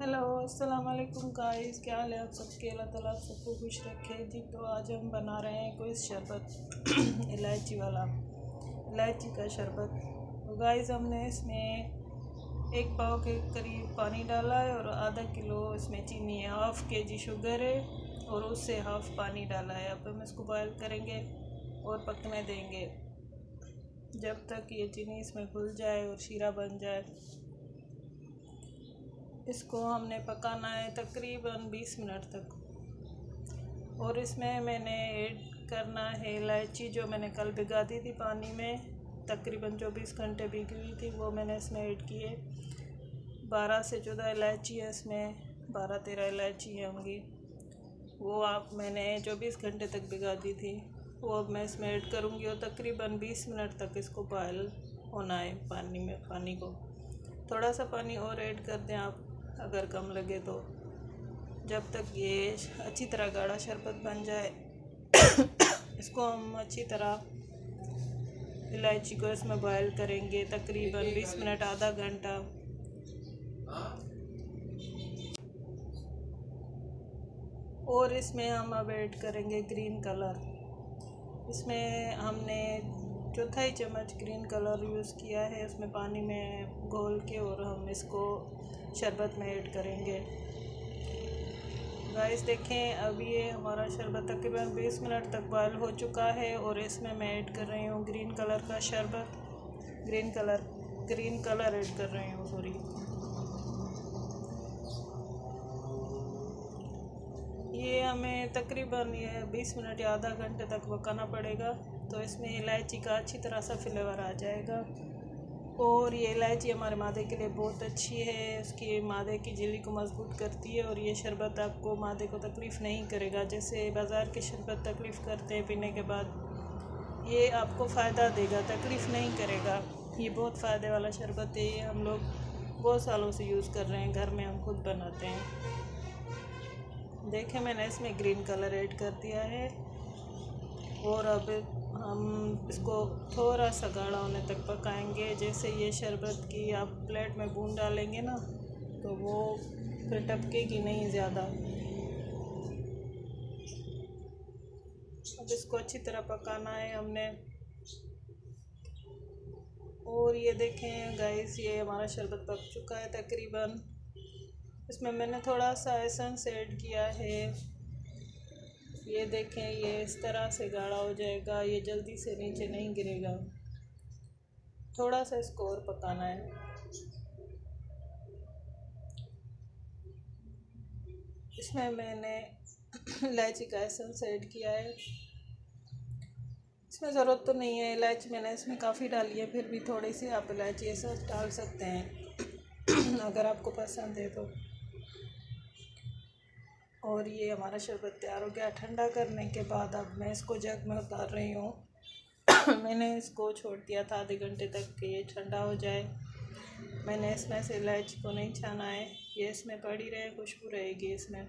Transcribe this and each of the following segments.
Hello अस्सलाम वालेकुम guys, क्या हाल है आप सबके। अल्लाह ताला आप सबको खुश रखे जी। तो आज हम बना रहे हैं कोई शरबत इलायची वाला, इलायची का शरबत। तो गाइस हमने इसमें 1 पाव के करीब पानी डाला है और आधा किलो इसमें चीनी है, हाफ़ केजी शुगर है और उससे हाफ़ पानी डाला है। अब हम इसको बॉयल करेंगे और पकने देंगे जब तक ये चीनी इसमें घुल जाए और शीरा बन जाए। इसको हमने पकाना है तकरीबन 20 मिनट तक। और इसमें मैंने ऐड करना है इलायची, जो मैंने कल भिगा दी थी पानी में, तकरीबन 24 घंटे भिगी हुई थी, वो मैंने इसमें ऐड की है। 12 से 14 इलायची है इसमें, 12-13 इलायची होंगी। वो मैंने 24 घंटे तक भिगा दी थी, वो अब मैं इसमें ऐड करूँगी और तकरीबन 20 मिनट तक इसको बॉयल होना है पानी में। पानी को थोड़ा सा पानी और ऐड कर दें आप अगर कम लगे तो, जब तक ये अच्छी तरह गाढ़ा शरबत बन जाए। इसको हम अच्छी तरह इलायची को इसमें बॉयल करेंगे तकरीबन 20 मिनट, आधा घंटा। और इसमें हम अब ऐड करेंगे ग्रीन कलर। इसमें हमने 1/4 चम्मच ग्रीन कलर यूज़ किया है उसमें पानी में घोल के, और हम इसको शरबत में ऐड करेंगे। गाइस देखें, अब ये हमारा शरबत तकरीबन 20 मिनट तक बॉयल हो चुका है और इसमें मैं ऐड कर रही हूँ ग्रीन कलर का शरबत, ग्रीन कलर ऐड कर रही हूँ, सॉरी। ये हमें तकरीबन ये 20 मिनट या आधा घंटे तक पकाना पड़ेगा, तो इसमें इलायची का अच्छी तरह से फ्लेवर आ जाएगा। और ये इलायची हमारे मादे के लिए बहुत अच्छी है, उसकी मादे की झिल्ली को मजबूत करती है और ये शरबत आपको मादे को तकलीफ़ नहीं करेगा। जैसे बाज़ार के शरबत तकलीफ़ करते हैं पीने के बाद, ये आपको फ़ायदा देगा, तकलीफ़ नहीं करेगा। ये बहुत फ़ायदे वाला शरबत है, ये हम लोग बहुत सालों से यूज़ कर रहे हैं, घर में हम खुद बनाते हैं। देखें, मैंने इसमें ग्रीन कलर ऐड कर दिया है और अब हम इसको थोड़ा सा गाढ़ा होने तक पकाएंगे। जैसे ये शरबत की आप प्लेट में बूंद डालेंगे ना, तो वो फिर टपकेगी नहीं ज़्यादा। अब इसको अच्छी तरह पकाना है हमने। और ये देखें गाइस, ये हमारा शरबत पक चुका है तकरीबन। इसमें मैंने थोड़ा सा एसेंस ऐड किया है। ये देखें, ये इस तरह से गाढ़ा हो जाएगा, ये जल्दी से नीचे नहीं गिरेगा। थोड़ा सा इसको और पकाना है। इसमें मैंने इलायची का एसेंस ऐड किया है। इसमें ज़रूरत तो नहीं है इलायची, मैंने इसमें काफ़ी डाली है, फिर भी थोड़ी सी आप इलायची एसेंस डाल सकते हैं अगर आपको पसंद है तो। और ये हमारा शरबत तैयार हो गया। ठंडा करने के बाद अब मैं इसको जग में उतार रही हूँ। मैंने इसको छोड़ दिया था आधे घंटे तक कि ये ठंडा हो जाए। मैंने इसमें से इलायची को नहीं छाना है, ये इसमें पड़ी रहे, खुशबू रहेगी इसमें।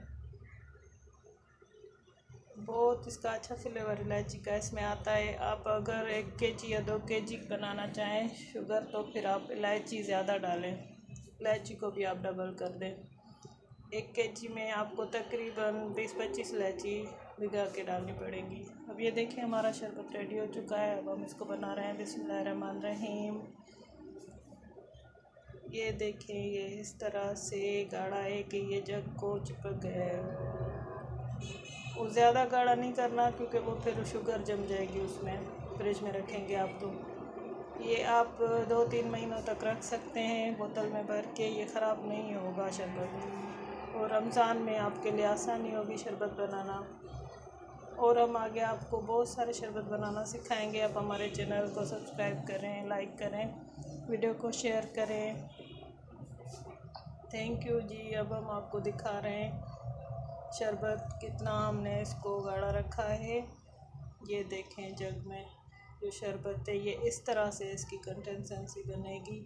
बहुत इसका अच्छा फ्लेवर इलायची का इसमें आता है। आप अगर 1 केजी या 2 केजी बनाना चाहें शुगर, तो फिर आप इलायची ज़्यादा डालें, इलायची को भी आप डबल कर दें। 1 केजी में आपको तकरीबन 20-25 इलायची भिगा के डालनी पड़ेगी। अब ये देखिए, हमारा शरबत रेडी हो चुका है। अब हम इसको बना रहे हैं। बिस्मिल्लाहिर्रहमानिर्रहीम। ये देखें, ये इस तरह से गाढ़ा है कि ये जग को चिपक गया है। वो ज़्यादा गाढ़ा नहीं करना, क्योंकि वो फिर शुगर जम जाएगी उसमें, फ्रिज में रखेंगे आप तो। ये आप 2-3 महीनों तक रख सकते हैं बोतल में भर के, ये ख़राब नहीं होगा शरबत। और रमज़ान में आपके लिए आसानी होगी शरबत बनाना। और हम आगे आपको बहुत सारे शरबत बनाना सिखाएंगे। आप हमारे चैनल को सब्सक्राइब करें, लाइक करें, वीडियो को शेयर करें। थैंक यू जी। अब हम आपको दिखा रहे हैं शरबत कितना हमने इसको गाढ़ा रखा है। ये देखें, जग में जो शरबत है, ये इस तरह से इसकी कंसिस्टेंसी बनेगी।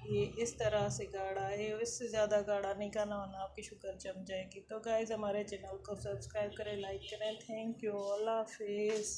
ये इस तरह से गाढ़ा है, इससे ज़्यादा गाढ़ा नहीं करना, वरना आपकी शुगर जम जाएगी। तो गाइस, हमारे चैनल को सब्सक्राइब करें, लाइक करें। थैंक यू, अल्लाह हाफिज़।